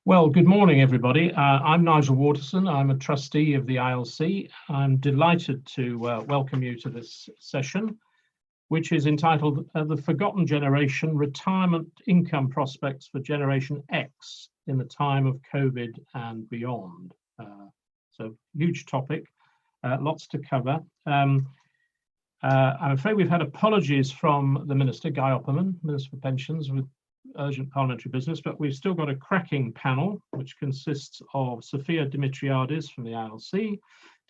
Well, good morning, everybody. I'm Nigel Waterson. I'm a trustee of the ILC. I'm delighted to welcome you to this session, which is entitled The Forgotten Generation, Retirement Income Prospects for Generation X in the Time of COVID and Beyond. So huge topic, lots to cover. I'm afraid we've had apologies from the Minister, Guy Opperman, Minister for Pensions, with urgent parliamentary business, but we've still got a cracking panel, which consists of Sophia Dimitriadis from the ILC,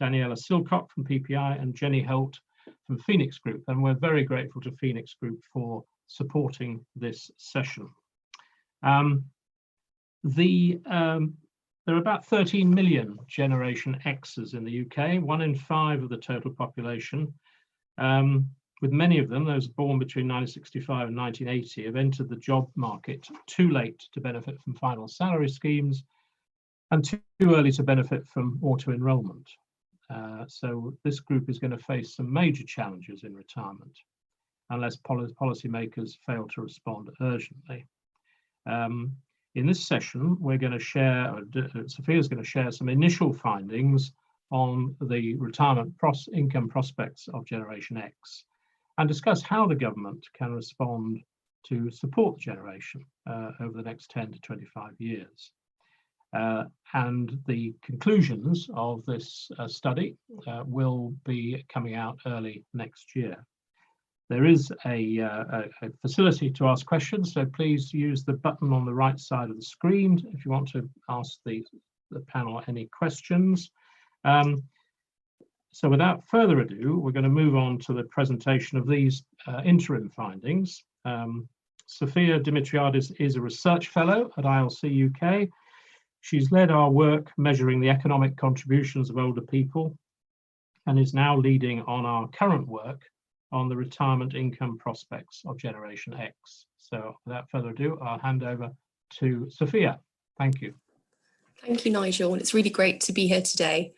Daniela Silcock from PPI, and Jenny Holt from Phoenix Group. And we're very grateful to Phoenix Group for supporting this session. There are about 13 million Generation X's in the UK, 1 in 5 of the total population. With many of them, those born between 1965 and 1980, have entered the job market too late to benefit from final salary schemes and too early to benefit from auto-enrolment. So this group is going to face some major challenges in retirement unless policymakers fail to respond urgently. In this session, we're going to share, Sophia's going to share some initial findings on the retirement income prospects of Generation X, and discuss how the government can respond to support the generation over the next 10 to 25 years. And the conclusions of this study will be coming out early next year. There is a facility to ask questions, so please use the button on the right side of the screen if you want to ask the panel any questions. So without further ado, we're going to move on to the presentation of these interim findings. Sophia Dimitriadis is a research fellow at ILC UK. She's led our work measuring the economic contributions of older people and is now leading on our current work on the retirement income prospects of Generation X. So without further ado, I'll hand over to Sophia. Thank you. Thank you, Nigel. And it's really great to be here today.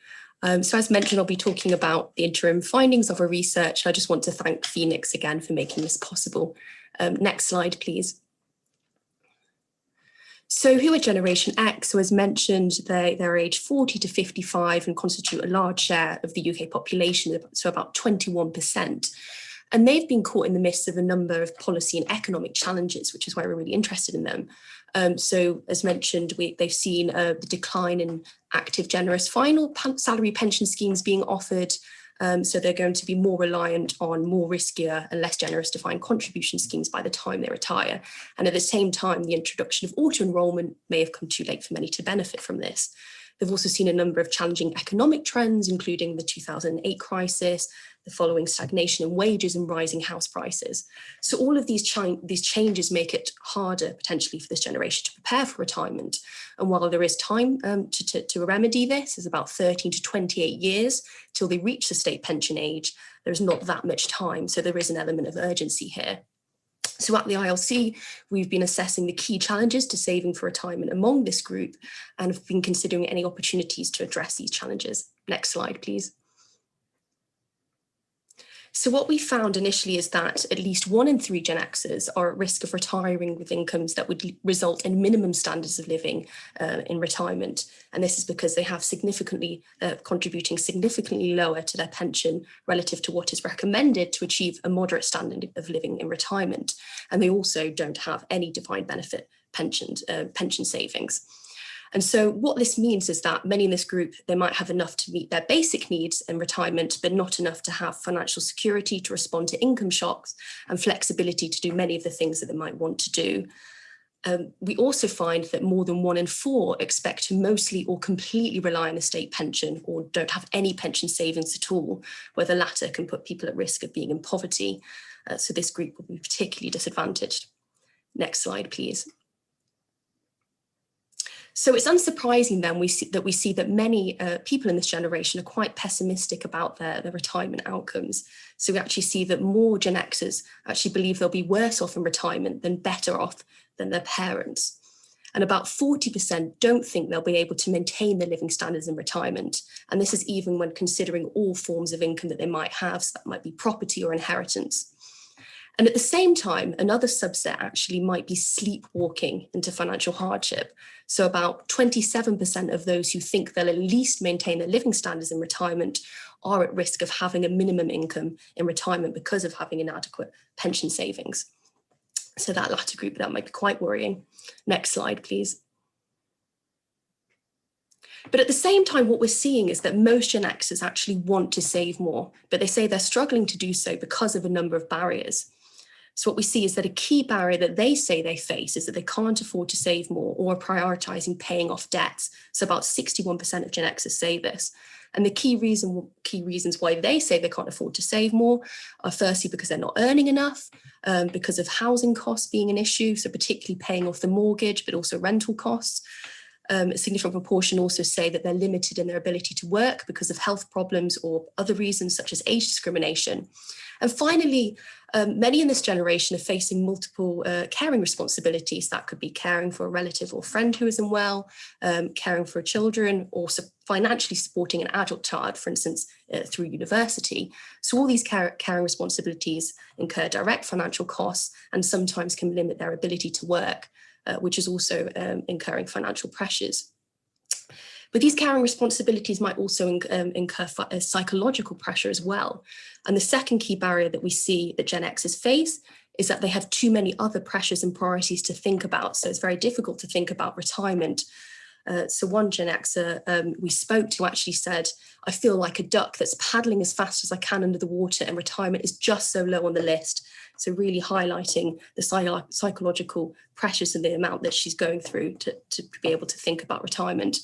So as mentioned, I'll be talking about the interim findings of our research. I just want to thank Phoenix again for making this possible. Next slide, please. So who are Generation X? So as mentioned, they're aged 40 to 55 and constitute a large share of the UK population, so about 21%. And they've been caught in the midst of a number of policy and economic challenges, which is why we're really interested in them. So as mentioned, they've seen the decline in active generous final salary pension schemes being offered. So they're going to be more reliant on more riskier and less generous defined contribution schemes by the time they retire. And at the same time, the introduction of auto-enrolment may have come too late for many to benefit from this. They've also seen a number of challenging economic trends, including the 2008 crisis, the following stagnation in wages and rising house prices. So all of these changes make it harder potentially for this generation to prepare for retirement. And while there is time to remedy this, it's about 13 to 28 years till they reach the state pension age. There's not that much time, so there is an element of urgency here. So at the ILC, we've been assessing the key challenges to saving for retirement among this group and have been considering any opportunities to address these challenges. Next slide, please. So what we found initially is that at least 1 in 3 Gen Xers are at risk of retiring with incomes that would result in minimum standards of living in retirement. And this is because they have contributing significantly lower to their pension relative to what is recommended to achieve a moderate standard of living in retirement. And they also don't have any defined benefit pension savings. And so what this means is that many in this group, they might have enough to meet their basic needs in retirement, but not enough to have financial security to respond to income shocks and flexibility to do many of the things that they might want to do. We also find that more than 1 in 4 expect to mostly or completely rely on a state pension or don't have any pension savings at all, where the latter can put people at risk of being in poverty. So this group will be particularly disadvantaged. Next slide, please. So it's unsurprising then we see that many people in this generation are quite pessimistic about their retirement outcomes. So we actually see that more Gen Xers actually believe they'll be worse off in retirement than better off than their parents. And about 40% don't think they'll be able to maintain their living standards in retirement. And this is even when considering all forms of income that they might have, so that might be property or inheritance. And at the same time, another subset actually might be sleepwalking into financial hardship. So about 27% of those who think they'll at least maintain their living standards in retirement are at risk of having a minimum income in retirement because of having inadequate pension savings. So that latter group, that might be quite worrying. Next slide, please. But at the same time, what we're seeing is that most Gen Xers actually want to save more, but they say they're struggling to do so because of a number of barriers. So what we see is that a key barrier that they say they face is that they can't afford to save more or are prioritizing paying off debts. So about 61% of Gen Xers say this. And the key reasons why they say they can't afford to save more are firstly because they're not earning enough, because of housing costs being an issue, so particularly paying off the mortgage, but also rental costs. A significant proportion also say that they're limited in their ability to work because of health problems or other reasons such as age discrimination. And finally, many in this generation are facing multiple caring responsibilities. That could be caring for a relative or friend who is unwell, caring for children, or financially supporting an adult child, for instance, through university. So all these caring responsibilities incur direct financial costs and sometimes can limit their ability to work, which is also incurring financial pressures. But these caring responsibilities might also incur psychological pressure as well. And the second key barrier that we see that Gen Xers face is that they have too many other pressures and priorities to think about. So it's very difficult to think about retirement. So one Gen Xer we spoke to actually said, I feel like a duck that's paddling as fast as I can under the water, and retirement is just so low on the list. So really highlighting the psychological pressures and the amount that she's going through to be able to think about retirement.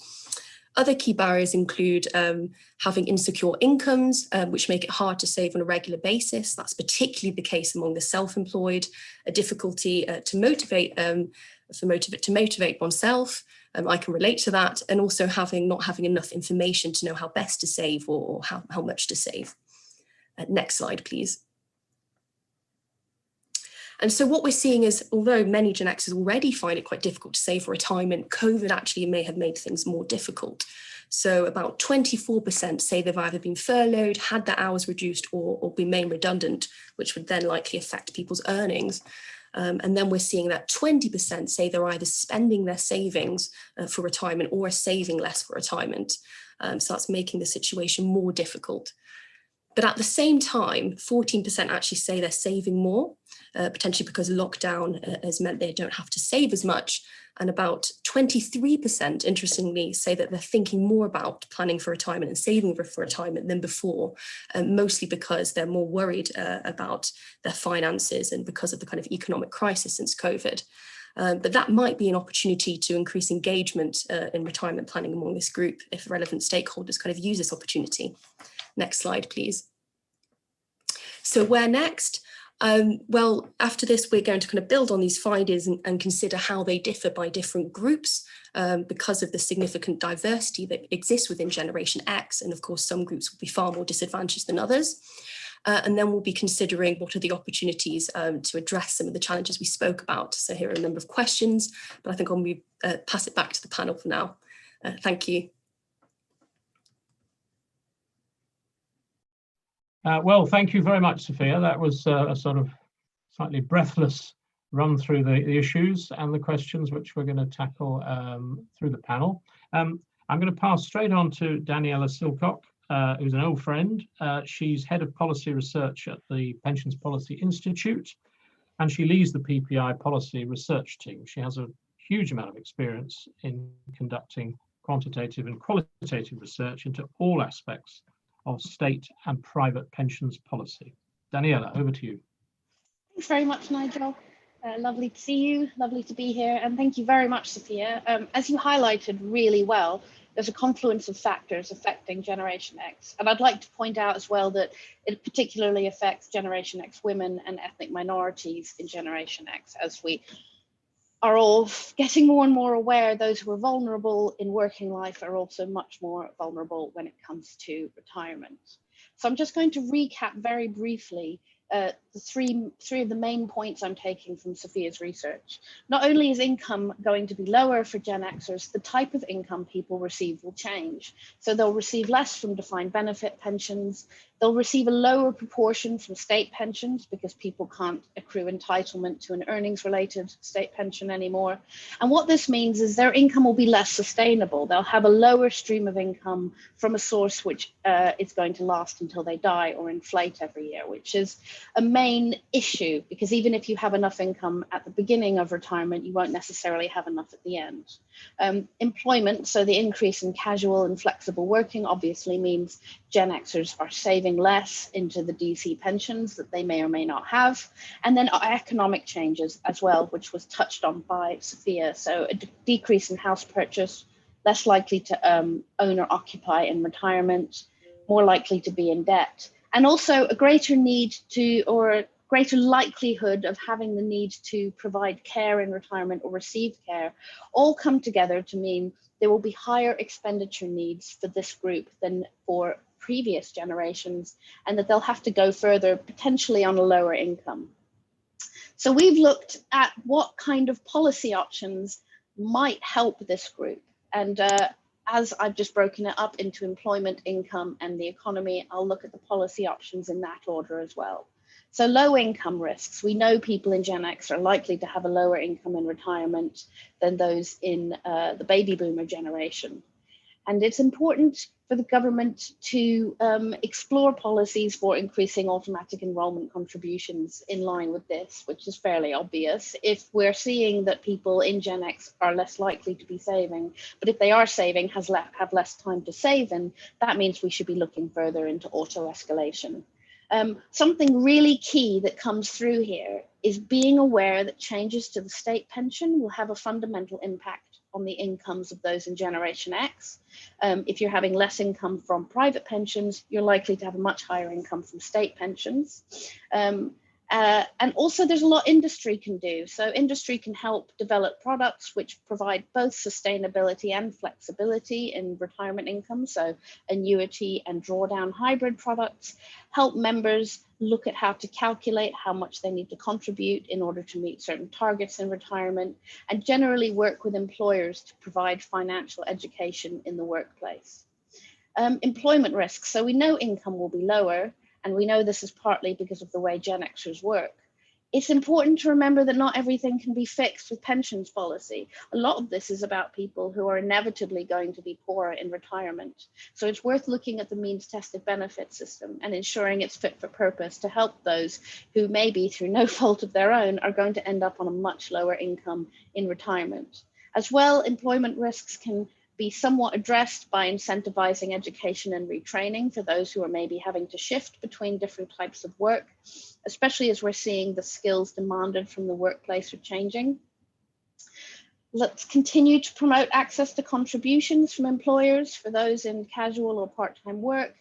Other key barriers include having insecure incomes, which make it hard to save on a regular basis. That's particularly the case among the self-employed, a difficulty to motivate oneself. I can relate to that, and also not having enough information to know how best to save or how much to save. Next slide, please. And so what we're seeing is, although many Gen Xers already find it quite difficult to save for retirement, COVID actually may have made things more difficult. So about 24% say they've either been furloughed, had their hours reduced, or been made redundant, which would then likely affect people's earnings. And then we're seeing that 20% say they're either spending their savings for retirement or are saving less for retirement. So that's making the situation more difficult. But at the same time, 14% actually say they're saving more, potentially because lockdown has meant they don't have to save as much. And about 23%, interestingly, say that they're thinking more about planning for retirement and saving for retirement than before, mostly because they're more worried about their finances and because of the kind of economic crisis since COVID. But that might be an opportunity to increase engagement in retirement planning among this group if relevant stakeholders kind of use this opportunity. Next slide, please. So where next? Well, after this, we're going to kind of build on these findings and consider how they differ by different groups because of the significant diversity that exists within Generation X. And of course, some groups will be far more disadvantaged than others. And then we'll be considering what are the opportunities to address some of the challenges we spoke about. So here are a number of questions, but I think I'll pass it back to the panel for now. Thank you. Well, thank you very much, Sophia. That was a sort of slightly breathless run through the issues and the questions which we're going to tackle through the panel. I'm going to pass straight on to Daniela Silcock, who's an old friend. She's head of policy research at the Pensions Policy Institute, and she leads the PPI policy research team. She has a huge amount of experience in conducting quantitative and qualitative research into all aspects of state and private pensions policy. Daniela, over to you. Thanks very much, Nigel. Lovely to see you, lovely to be here, and thank you very much, Sophia. As you highlighted really well, there's a confluence of factors affecting Generation X, and I'd like to point out as well that it particularly affects Generation X women and ethnic minorities in Generation X, as we are all getting more and more aware those who are vulnerable in working life are also much more vulnerable when it comes to retirement. So I'm just going to recap very briefly the three of the main points I'm taking from Sophia's research. Not only is income going to be lower for Gen Xers, the type of income people receive will change. So they'll receive less from defined benefit pensions. They'll receive a lower proportion from state pensions because people can't accrue entitlement to an earnings-related state pension anymore. And what this means is their income will be less sustainable. They'll have a lower stream of income from a source which is going to last until they die or inflate every year, which is a main issue, because even if you have enough income at the beginning of retirement, you won't necessarily have enough at the end. Employment, so the increase in casual and flexible working obviously means Gen Xers are saving less into the DC pensions that they may or may not have. And then economic changes as well, which was touched on by Sophia. So a decrease in house purchase, less likely to own or occupy in retirement, more likely to be in debt, and also a greater need to, or greater likelihood of having the need to provide care in retirement or receive care, all come together to mean there will be higher expenditure needs for this group than for previous generations, and that they'll have to go further, potentially on a lower income. So we've looked at what kind of policy options might help this group. And as I've just broken it up into employment, income, and the economy, I'll look at the policy options in that order as well. So low income risks. We know people in Gen X are likely to have a lower income in retirement than those in the baby boomer generation. And it's important for the government to explore policies for increasing automatic enrollment contributions in line with this, which is fairly obvious. If we're seeing that people in Gen X are less likely to be saving, but if they are saving, have less time to save, and that means we should be looking further into auto escalation. Something really key that comes through here is being aware that changes to the state pension will have a fundamental impact on the incomes of those in Generation X. If you're having less income from private pensions, you're likely to have a much higher income from state pensions. And also there's a lot industry can do. So industry can help develop products which provide both sustainability and flexibility in retirement income. So annuity and drawdown hybrid products help members look at how to calculate how much they need to contribute in order to meet certain targets in retirement, and generally work with employers to provide financial education in the workplace. Employment risks. So we know income will be lower, and we know this is partly because of the way Gen Xers work. It's important to remember that not everything can be fixed with pensions policy. A lot of this is about people who are inevitably going to be poorer in retirement. So it's worth looking at the means tested benefit system and ensuring it's fit for purpose to help those who maybe through no fault of their own are going to end up on a much lower income in retirement. As well, employment risks can be somewhat addressed by incentivizing education and retraining for those who are maybe having to shift between different types of work, especially as we're seeing the skills demanded from the workplace are changing. Let's continue to promote access to contributions from employers for those in casual or part-time work,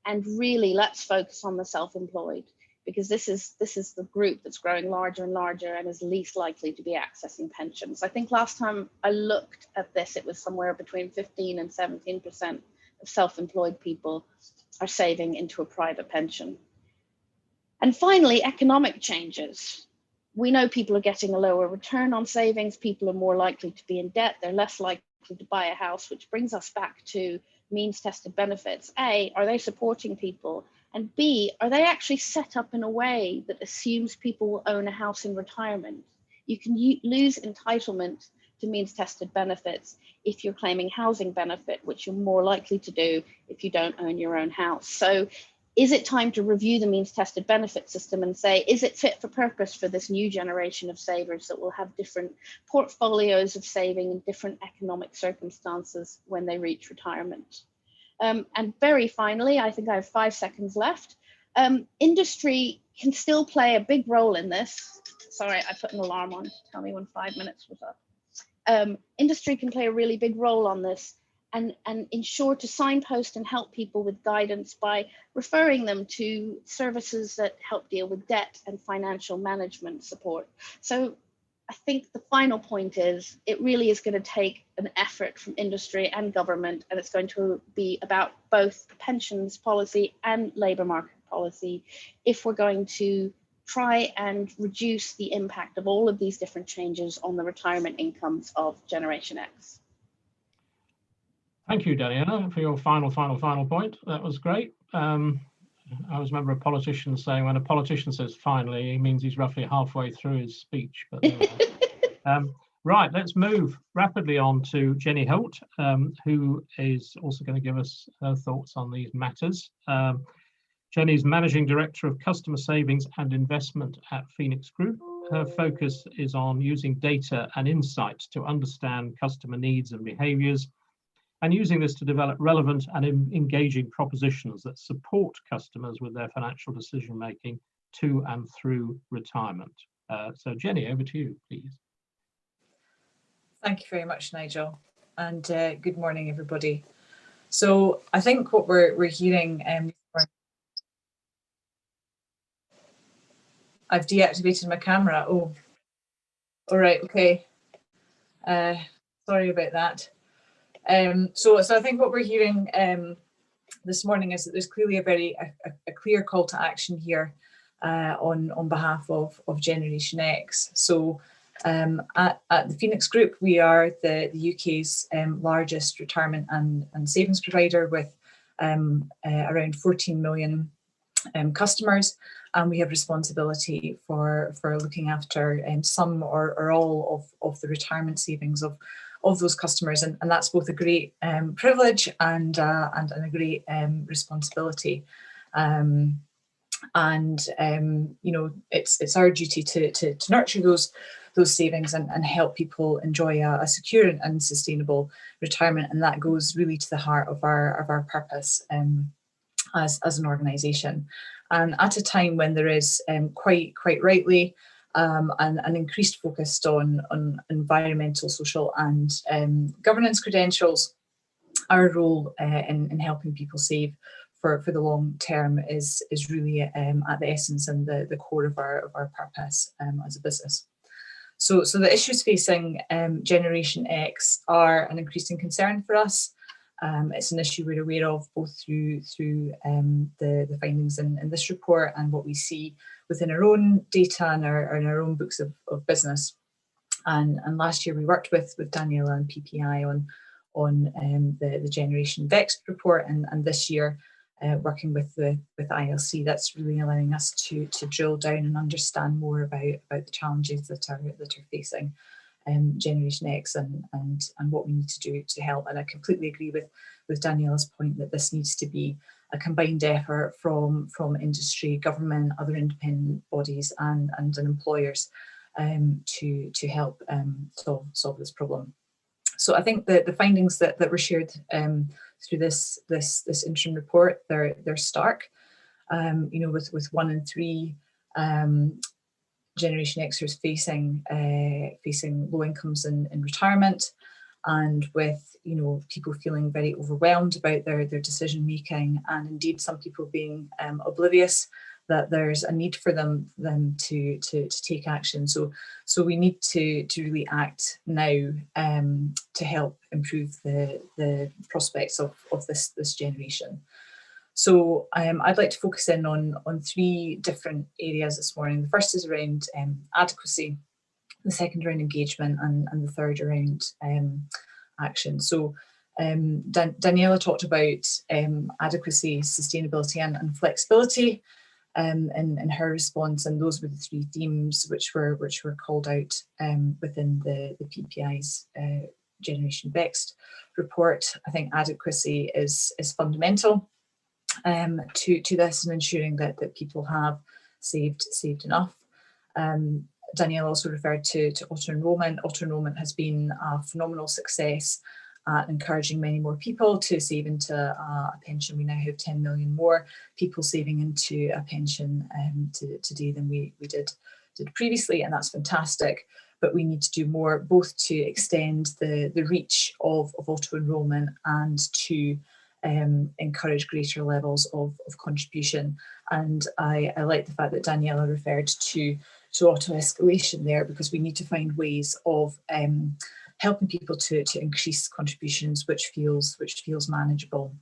and really let's focus on the self-employed, because this is the group that's growing larger and larger and is least likely to be accessing pensions. I think last time I looked at this, it was somewhere between 15 and 17% of self-employed people are saving into a private pension. And finally, economic changes. We know people are getting a lower return on savings. People are more likely to be in debt. They're less likely to buy a house, which brings us back to means tested benefits. A, are they supporting people? And B, are they actually set up in a way that assumes people will own a house in retirement? You can lose entitlement to means tested benefits if you're claiming housing benefit, which you're more likely to do if you don't own your own house. So is it time to review the means tested benefit system and say, is it fit for purpose for this new generation of savers that will have different portfolios of saving in different economic circumstances when they reach retirement? And very finally, I think I have 5 seconds left. Industry can still play a big role in this. Sorry, I put an alarm on to tell me when 5 minutes was up. Industry can play a really big role on this and ensure to signpost and help people with guidance by referring them to services that help deal with debt and financial management support. So I think the final point is it really is going to take an effort from industry and government, and it's going to be about both pensions policy and labour market policy if we're going to try and reduce the impact of all of these different changes on the retirement incomes of Generation X. Thank you, Daniela, for your final point. That was great. I always remember a politician saying when a politician says finally, he means he's roughly halfway through his speech. But right, let's move rapidly on to Jenny Holt, who is also going to give us her thoughts on these matters. Jenny's Managing Director of Customer Savings and Investment at Phoenix Group. Her focus is on using data and insights to understand customer needs and behaviours, and using this to develop relevant and engaging propositions that support customers with their financial decision making to and through retirement. So Jenny, over to you, please. Thank you very much, Nigel, and good morning, everybody. So I think what we're hearing, I've deactivated my camera. Oh, all right, okay. Sorry about that. So I think what we're hearing this morning is that there's clearly a clear call to action here on behalf of Generation X. So at the Phoenix Group, we are the UK's largest retirement and savings provider with around 14 million customers, and we have responsibility for looking after some or all of the retirement savings of those customers, and that's both a great privilege and a great responsibility. You know, it's our duty to nurture those savings and help people enjoy a secure and sustainable retirement, and that goes really to the heart of our purpose as an organisation. And at a time when there is quite rightly an increased focus on environmental, social and governance credentials, our role in helping people save for the long term is really at the essence and the core of our purpose as a business. So the issues facing Generation X are an increasing concern for us. It's an issue we're aware of both through the findings in this report and what we see within our own data and our own books of business. And last year we worked with Daniela and PPI on the Generation Vext report, and this year working with ILC, that's really allowing us to drill down and understand more about the challenges that are facing Generation X and what we need to do to help. And I completely agree with Daniela's point that this needs to be a combined effort from industry, government, other independent bodies and employers to help solve this problem. So I think that the findings that were shared through this interim report, they're stark. You know, with 1 in 3 Generation Xers facing low incomes in retirement, and with, you know, people feeling very overwhelmed about their decision making, and indeed some people being oblivious that there's a need for them to take action. So we need to really act now to help improve the prospects of this generation. So I'd like to focus in on 3 different areas this morning. The first is around adequacy, the second around engagement, and the third around action. So Daniela talked about adequacy, sustainability and flexibility in her response, and those were the 3 themes which were called out within the PPI's Generation Vext report. I think adequacy is fundamental to this and ensuring that people have saved enough. Danielle also referred to auto-enrolment. Auto-enrolment has been a phenomenal success at encouraging many more people to save into a pension. We now have 10 million more people saving into a pension today than we did previously, and that's fantastic. But we need to do more, both to extend the reach of auto-enrolment and to encourage greater levels of contribution. And I like the fact that Daniela referred to auto-escalation there, because we need to find ways of helping people to increase contributions which feels manageable.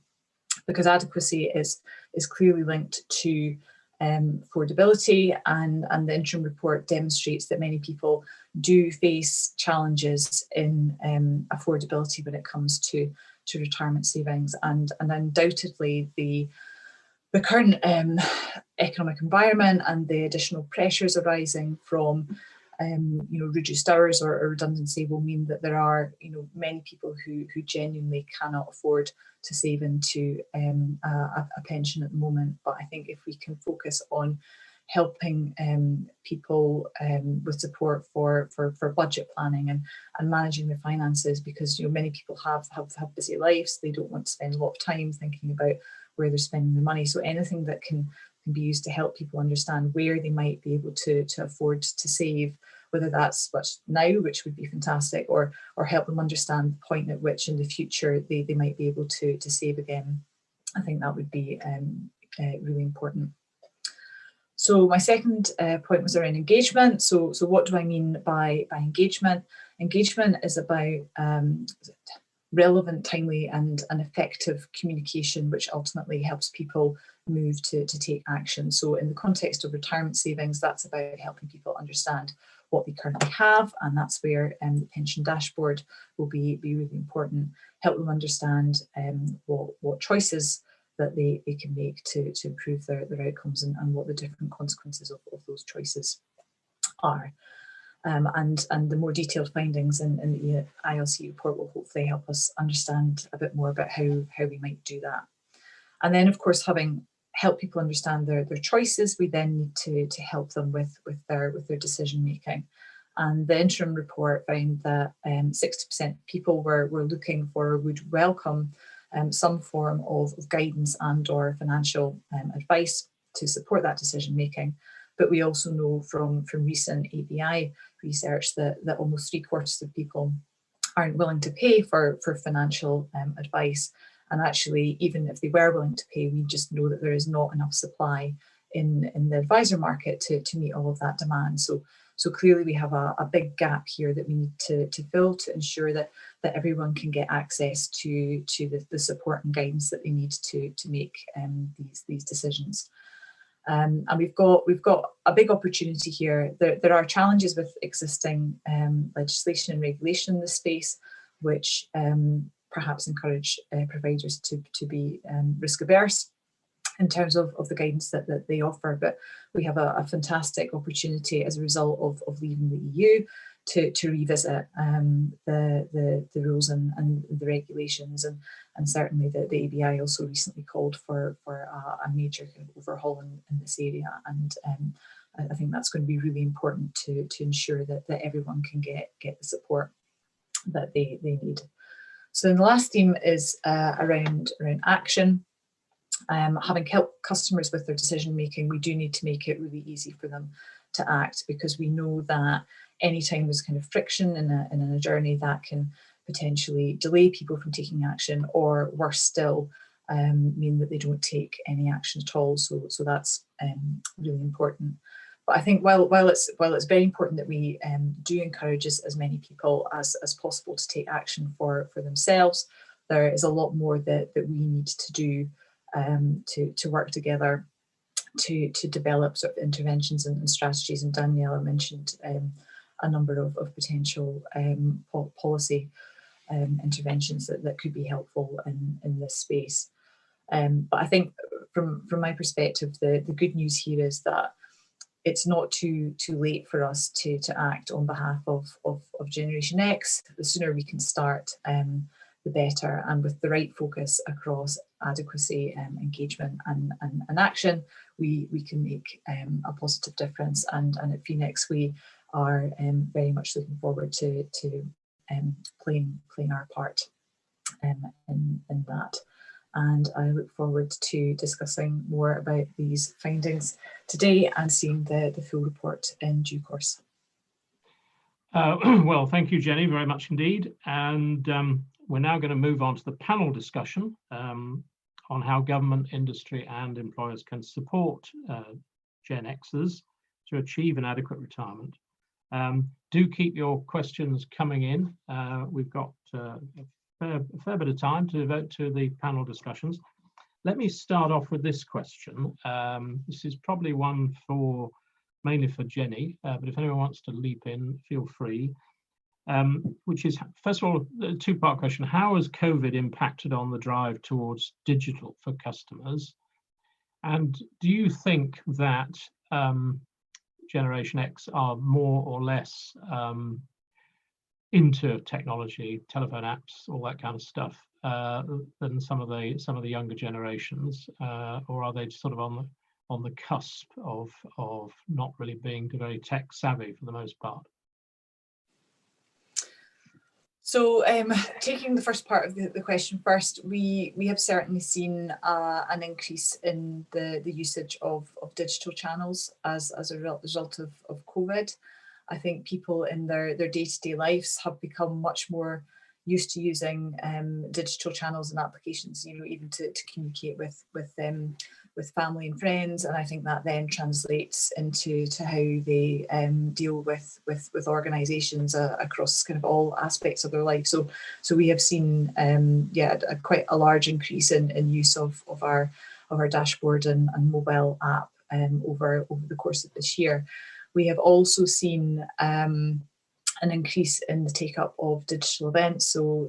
because adequacy is clearly linked to affordability, and the interim report demonstrates that many people do face challenges in affordability when it comes to retirement savings, and undoubtedly the current economic environment and the additional pressures arising from reduced hours or redundancy will mean that there are many people who genuinely cannot afford to save into a pension at the moment. But I think if we can focus on helping people with support for budget planning and managing their finances, because many people have busy lives, they don't want to spend a lot of time thinking about where they're spending their money. So anything that can be used to help people understand where they might be able to afford to save, whether that's what's now, which would be fantastic, or help them understand the point at which in the future they might be able to save again. I think that would be really important. So my second point was around engagement. So what do I mean by engagement? Engagement is about relevant, timely and effective communication, which ultimately helps people move to take action. So in the context of retirement savings, that's about helping people understand what they currently have, and that's where the pension dashboard will be really important. Help them understand what choices that they can make to improve their outcomes, and what the different consequences of those choices are. And the more detailed findings in the ILC report will hopefully help us understand a bit more about how we might do that. And then, of course, having helped people understand their choices, we then need to help them with their decision making. And the interim report found that 60% of people were looking for or would welcome some form of guidance and or financial advice to support that decision making. But we also know from recent ABI research that almost 3/4 of people aren't willing to pay for financial advice. And actually, even if they were willing to pay, we just know that there is not enough supply in the advisor market to meet all of that demand. So clearly we have a big gap here that we need to fill to ensure that everyone can get access to the support and guidance that they need to make these decisions. And we've got a big opportunity here. There are challenges with existing legislation and regulation in this space, which perhaps encourage providers to be risk averse in terms of the guidance that they offer. But we have a fantastic opportunity as a result of leaving the EU to revisit the rules and the regulations, and certainly the ABI also recently called for a major kind of overhaul in this area, and I think that's going to be really important to ensure that everyone can get the support that they need. So then the last theme is around action. Having helped customers with their decision making, we do need to make it really easy for them to act, because we know that anytime there's kind of friction in a journey, that can potentially delay people from taking action, or worse still, mean that they don't take any action at all. So that's really important. But I think while it's very important that we do encourage as many people as possible to take action for themselves, there is a lot more that we need to do to work together to develop sort of interventions and strategies. And Daniela mentioned a number of potential policy interventions that could be helpful in this space. But I think from my perspective, the good news here is that it's not too late for us to act on behalf of Generation X. The sooner we can start, the better, and with the right focus across adequacy, engagement and action, we can make a positive difference. And at Phoenix, we are very much looking forward to playing our part in that. And I look forward to discussing more about these findings today and seeing the full report in due course. Well, thank you, Jenny, very much indeed. And we're now going to move on to the panel discussion on how government, industry and employers can support Gen Xers to achieve an adequate retirement. Do keep your questions coming in. We've got a fair bit of time to devote to the panel discussions. let me start off with this question. This is probably one mainly for Jenny, but if anyone wants to leap in, feel free. Which is, first of all, a two-part question. How has COVID impacted on the drive towards digital for customers? And do you think that Generation X are more or less into technology, telephone apps, all that kind of stuff, than some of the younger generations, or are they sort of on the cusp of not really being very tech savvy for the most part? So taking the first part of the question first, we have certainly seen an increase in the usage of digital channels as a result of COVID. I think people in their day-to-day lives have become much more used to using digital channels and applications, even to communicate with family and friends, and I think that then translates into how they deal with organisations across kind of all aspects of their life. So we have seen quite a large increase in use of our dashboard and mobile app over the course of this year. We have also seen an increase in the take up of digital events. So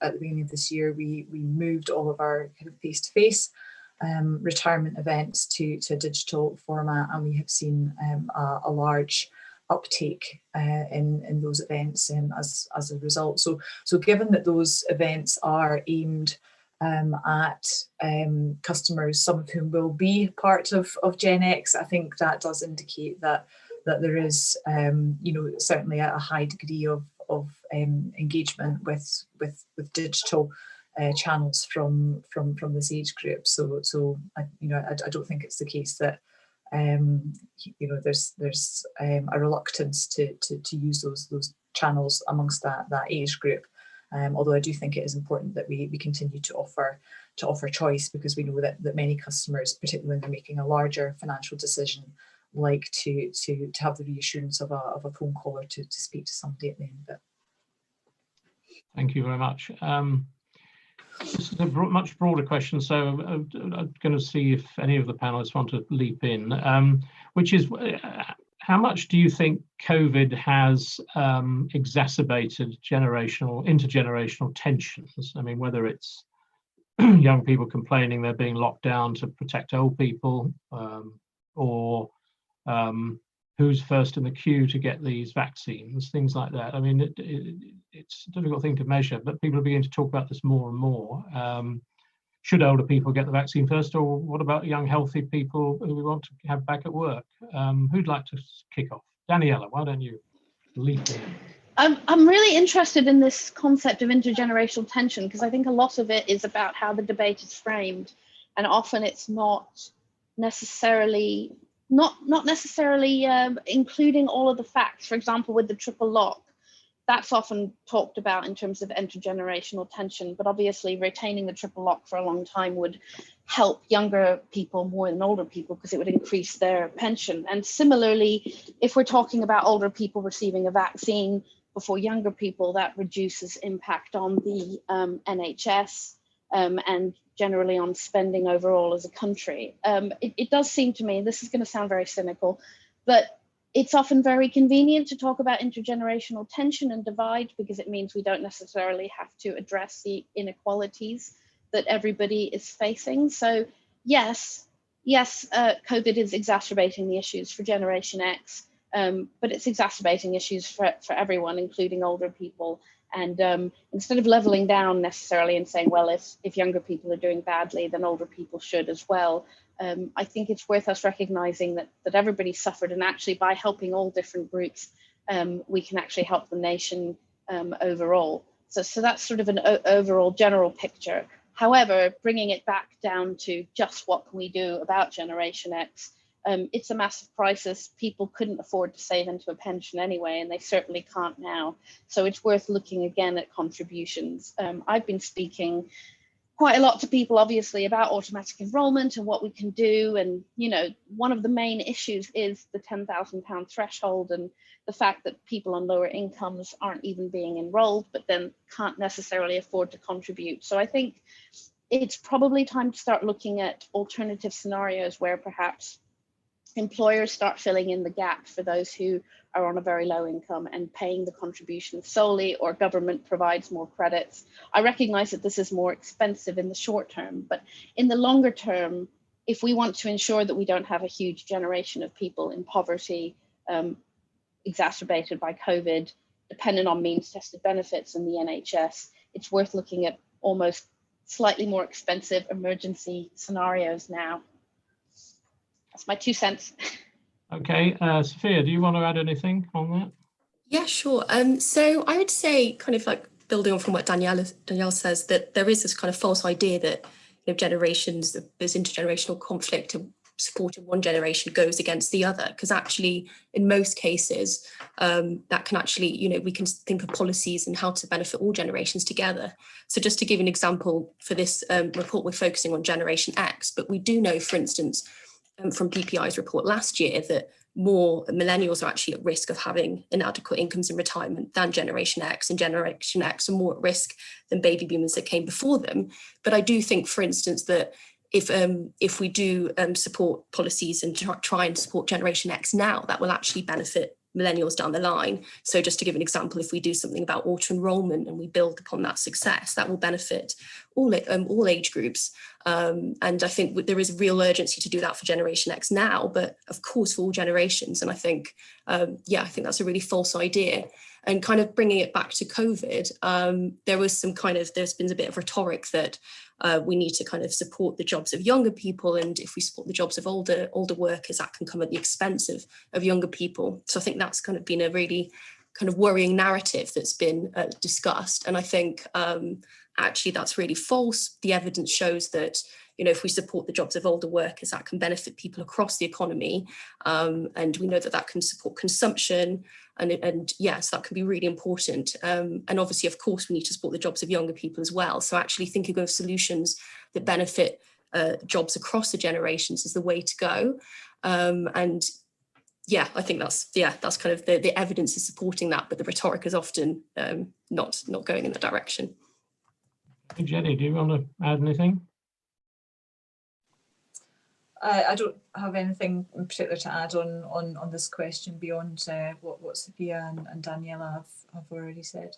at the beginning of this year, we moved all of our kind of face-to-face retirement events to a digital format, and we have seen a large uptake in those events as a result. So given that those events are aimed at customers, some of whom will be part of Gen X, I think that does indicate that there is certainly a high degree of engagement with digital channels from this age group. So I don't think it's the case that there's a reluctance to use those channels amongst that age group. Although I do think it is important that we continue to offer choice, because we know that many customers, particularly when they're making a larger financial decision, like to have the reassurance of a phone call or to speak to somebody at the end of it. Thank you very much. This is a much broader question, so I'm going to see if any of the panelists want to leap in, which is, how much do you think COVID has exacerbated intergenerational tensions? I mean, whether it's young people complaining they're being locked down to protect old people, or who's first in the queue to get these vaccines, things like that. I mean, it's a difficult thing to measure, but people are beginning to talk about this more and more. Should older people get the vaccine first, or what about young, healthy people who we want to have back at work? Who'd like to kick off? Daniela, why don't you leap in? I'm really interested in this concept of intergenerational tension, because I think a lot of it is about how the debate is framed, and often it's not necessarily including all of the facts. For example, with the triple lock, that's often talked about in terms of intergenerational tension, but obviously retaining the triple lock for a long time would help younger people more than older people, because it would increase their pension. And similarly, if we're talking about older people receiving a vaccine before younger people, that reduces impact on the NHS and generally on spending overall as a country. It does seem to me, this is going to sound very cynical, but it's often very convenient to talk about intergenerational tension and divide, because it means we don't necessarily have to address the inequalities that everybody is facing. So yes, COVID is exacerbating the issues for Generation X, but it's exacerbating issues for everyone, including older people. And instead of leveling down necessarily and saying, well, if younger people are doing badly, then older people should as well, I think it's worth us recognizing that everybody suffered, and actually by helping all different groups, we can actually help the nation overall. So that's sort of an overall general picture. However, bringing it back down to just what can we do about Generation X, it's a massive crisis. People couldn't afford to save into a pension anyway, and they certainly can't now. So it's worth looking again at contributions. I've been speaking quite a lot to people, obviously, about automatic enrolment and what we can do. And, one of the main issues is the £10,000 threshold, and the fact that people on lower incomes aren't even being enrolled, but then can't necessarily afford to contribute. So I think it's probably time to start looking at alternative scenarios where perhaps employers start filling in the gap for those who are on a very low income and paying the contribution solely, or government provides more credits. I recognize that this is more expensive in the short term, but in the longer term, if we want to ensure that we don't have a huge generation of people in poverty, exacerbated by COVID, dependent on means tested benefits and the NHS, it's worth looking at almost slightly more expensive emergency scenarios now. That's my 2 cents. Okay, Sophia, do you want to add anything on that? Yeah, sure. So I would say, kind of like building on from what Danielle says, that there is this kind of false idea that, you know, generations, there's intergenerational conflict, and supporting one generation goes against the other, because actually in most cases that can actually, you know, we can think of policies and how to benefit all generations together. So just to give an example, for this report we're focusing on Generation X, but we do know, for instance, from PPI's report last year, that more millennials are actually at risk of having inadequate incomes in retirement than Generation X, and Generation X are more at risk than baby boomers that came before them. But I do think, for instance, that if we do support policies and try and support Generation X now, that will actually benefit millennials down the line. So just to give an example, if we do something about auto enrollment and we build upon that success, that will benefit all age groups. And I think there is a real urgency to do that for Generation X now, but of course for all generations. And I think, I think that's a really false idea. And kind of bringing it back to COVID, there's been a bit of rhetoric that we need to kind of support the jobs of younger people, and if we support the jobs of older workers, that can come at the expense of younger people. So I think that's kind of been a really kind of worrying narrative that's been discussed, and I think actually that's really false. The evidence shows that, you know, if we support the jobs of older workers, that can benefit people across the economy, and we know that that can support consumption, and yes, that can be really important. And obviously, of course, we need to support the jobs of younger people as well. So actually thinking of solutions that benefit jobs across the generations is the way to go. And yeah, I think that's kind of the evidence is supporting that, but the rhetoric is often not going in that direction. Hey, Jenny, do you want to add anything? I don't have anything in particular to add on this question beyond what Sophia and Daniela have already said.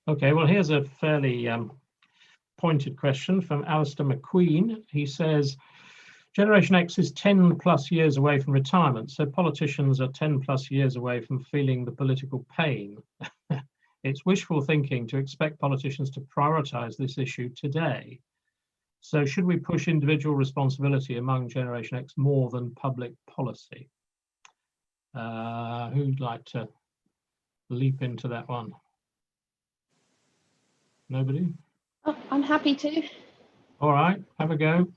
Okay, well, here's a fairly pointed question from Alistair McQueen. He says, Generation X is 10 plus years away from retirement, so politicians are 10 plus years away from feeling the political pain. It's wishful thinking to expect politicians to prioritise this issue today. So should we push individual responsibility among Generation X more than public policy? Who'd like to leap into that one? Nobody? Oh, I'm happy to. All right, have a go.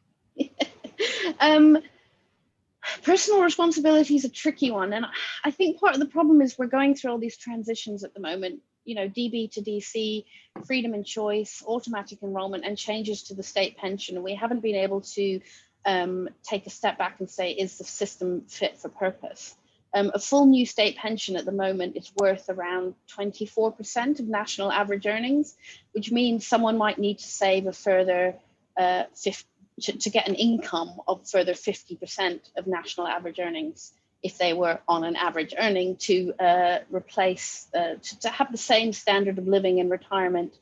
Personal responsibility is a tricky one. And I think part of the problem is we're going through all these transitions at the moment, you know, DB to DC, freedom and choice, automatic enrollment, and changes to the state pension. And we haven't been able to take a step back and say, is the system fit for purpose? A full new state pension at the moment is worth around 24% of national average earnings, which means someone might need to save a further to get an income of further 50% of national average earnings if they were on an average earning to replace, to have the same standard of living in retirement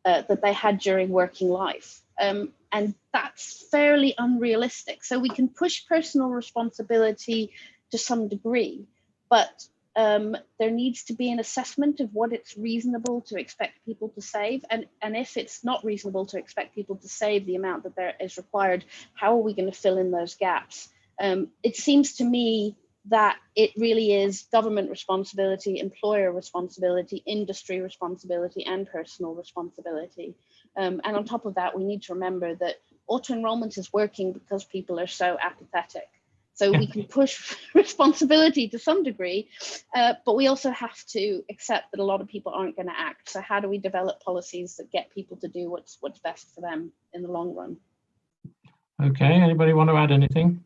that they had during working life. And that's fairly unrealistic. So we can push personal responsibility to some degree, but there needs to be an assessment of what it's reasonable to expect people to save. And if it's not reasonable to expect people to save the amount that there is required, how are we going to fill in those gaps? It seems to me that it really is government responsibility, employer responsibility, industry responsibility, and personal responsibility. And on top of that, we need to remember that auto-enrollment is working because people are so apathetic. So we can push responsibility to some degree, but we also have to accept that a lot of people aren't going to act. So how do we develop policies that get people to do what's best for them in the long run? Okay, anybody want to add anything?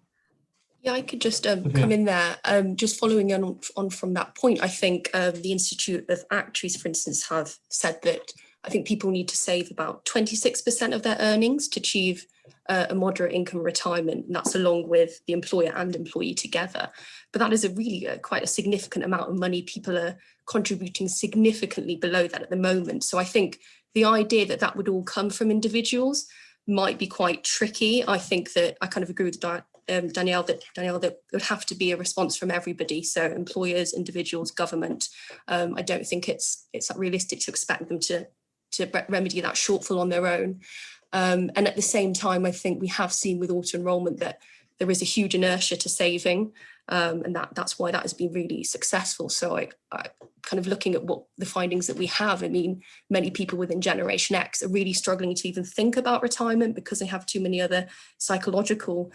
Yeah, I could just come in there. Just following on from that point, I think the Institute of Actuaries, for instance, have said that I think people need to save about 26% of their earnings to achieve a moderate income retirement, and that's along with the employer and employee together. But that is a really quite a significant amount of money. People are contributing significantly below that at the moment. So I think the idea that that would all come from individuals might be quite tricky. I think that I kind of agree with Danielle that there would have to be a response from everybody. So employers, individuals, government. I don't think it's realistic to expect them to remedy that shortfall on their own. And at the same time, I think we have seen with auto enrolment that there is a huge inertia to saving, and that's why that has been really successful. So I kind of looking at what the findings that we have, I mean, many people within Generation X are really struggling to even think about retirement because they have too many other psychological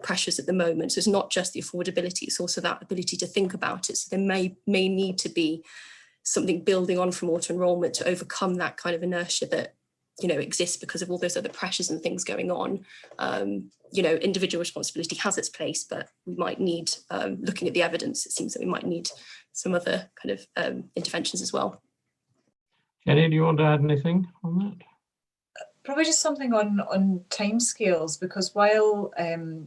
pressures at the moment. So it's not just the affordability, it's also that ability to think about it. So there may need to be something building on from auto enrolment to overcome that kind of inertia that, you know, exists because of all those other pressures and things going on. You know, individual responsibility has its place, but we might need, looking at the evidence, it seems that we might need some other kind of interventions as well. Jenny, do you want to add anything on that? Probably just something on timescales, because while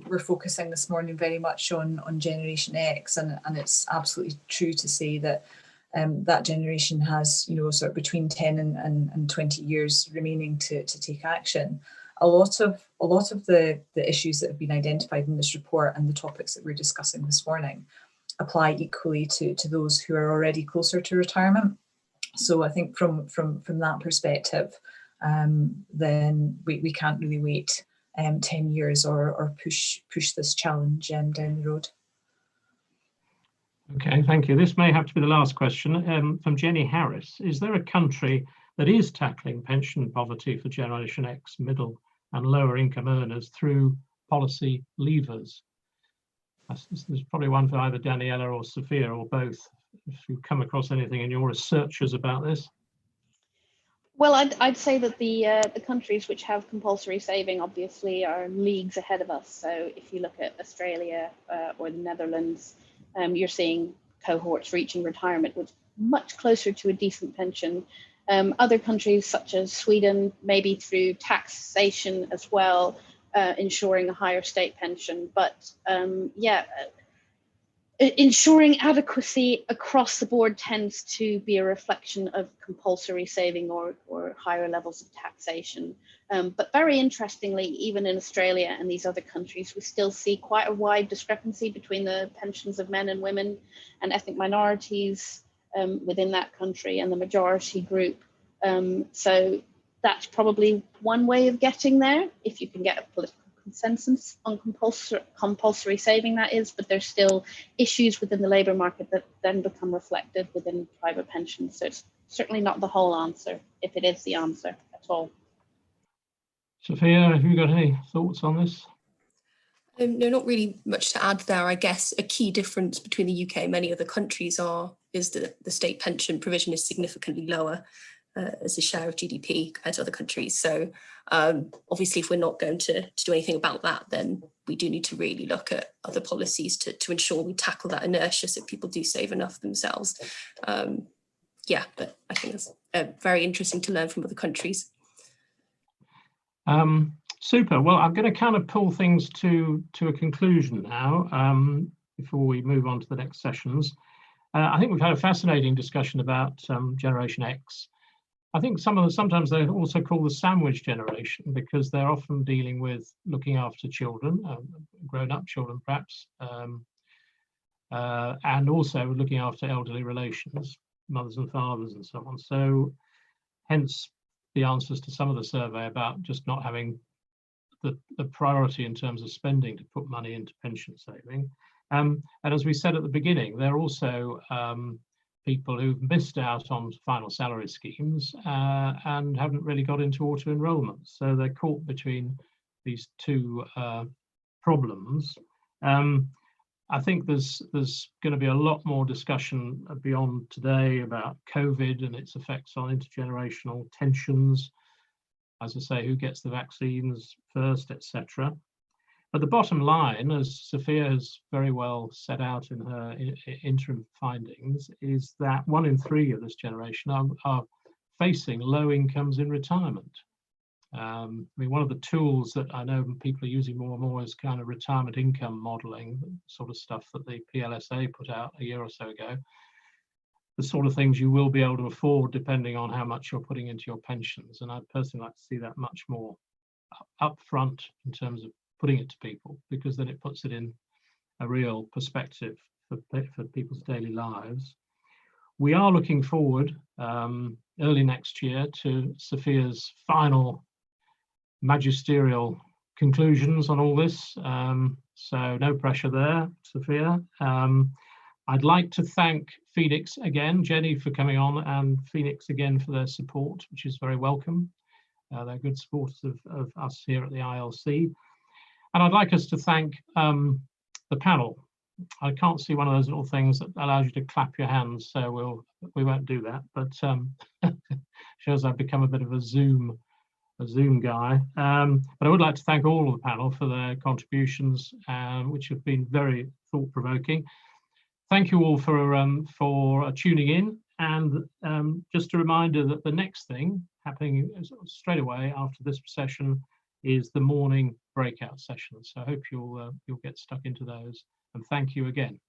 we're focusing this morning very much on Generation X, and it's absolutely true to say that that generation has, you know, sort of between 10 and 20 years remaining to take action. A lot of the issues that have been identified in this report and the topics that we're discussing this morning apply equally to those who are already closer to retirement. So I think from that perspective, then we can't really wait 10 years or push this challenge down the road. Okay, thank you. This may have to be the last question from Jenny Harris. Is there a country that is tackling pension poverty for Generation X, middle and lower income earners through policy levers? This is probably one for either Daniela or Sophia or both, if you've come across anything in your researches about this. Well, I'd say that the countries which have compulsory saving obviously are leagues ahead of us. So if you look at Australia or the Netherlands, you're seeing cohorts reaching retirement with much closer to a decent pension. Other countries such as Sweden, maybe through taxation as well, ensuring a higher state pension. But ensuring adequacy across the board tends to be a reflection of compulsory saving or higher levels of taxation. But very interestingly, even in Australia and these other countries, we still see quite a wide discrepancy between the pensions of men and women and ethnic minorities within that country and the majority group. So that's probably one way of getting there, if you can get a political consensus on compulsory saving, that is, but there's still issues within the labour market that then become reflected within private pensions. So it's certainly not the whole answer, if it is the answer at all. Sophia, have you got any thoughts on this? No, not really much to add there. I guess a key difference between the UK and many other countries is that the state pension provision is significantly lower as a share of GDP compared to other countries. So obviously, if we're not going to do anything about that, then we do need to really look at other policies to ensure we tackle that inertia so people do save enough themselves. But I think it's very interesting to learn from other countries. Super. Well, I'm going to kind of pull things to a conclusion now before we move on to the next sessions. I think we've had a fascinating discussion about Generation X. I think sometimes they're also called the sandwich generation because they're often dealing with looking after children, grown-up children perhaps, and also looking after elderly relations, mothers and fathers and so on. So hence the answers to some of the survey about just not having the priority in terms of spending to put money into pension saving. And as we said at the beginning, they're also people who've missed out on final salary schemes and haven't really got into auto enrolment. So they're caught between these two problems. I think there's going to be a lot more discussion beyond today about COVID and its effects on intergenerational tensions. As I say, who gets the vaccines first, etc. But the bottom line, as Sophia has very well set out in her interim findings, is that 1 in 3 of this generation are facing low incomes in retirement. I mean, one of the tools that I know people are using more and more is kind of retirement income modeling, sort of stuff that the PLSA put out a year or so ago. The sort of things you will be able to afford depending on how much you're putting into your pensions. And I'd personally like to see that much more upfront in terms of putting it to people, because then it puts it in a real perspective for people's daily lives. We are looking forward early next year to Sophia's final magisterial conclusions on all this. So no pressure there, Sophia. I'd like to thank Phoenix again, Jenny for coming on, and Phoenix again for their support, which is very welcome. They're good supporters of us here at the ILC. And I'd like us to thank the panel. I can't see one of those little things that allows you to clap your hands, so we won't do that, but shows I've become a bit of a Zoom guy. But I would like to thank all of the panel for their contributions, which have been very thought-provoking. Thank you all for tuning in, and just a reminder that the next thing happening straight away after this session is the morning breakout session. So I hope you'll get stuck into those, and thank you again.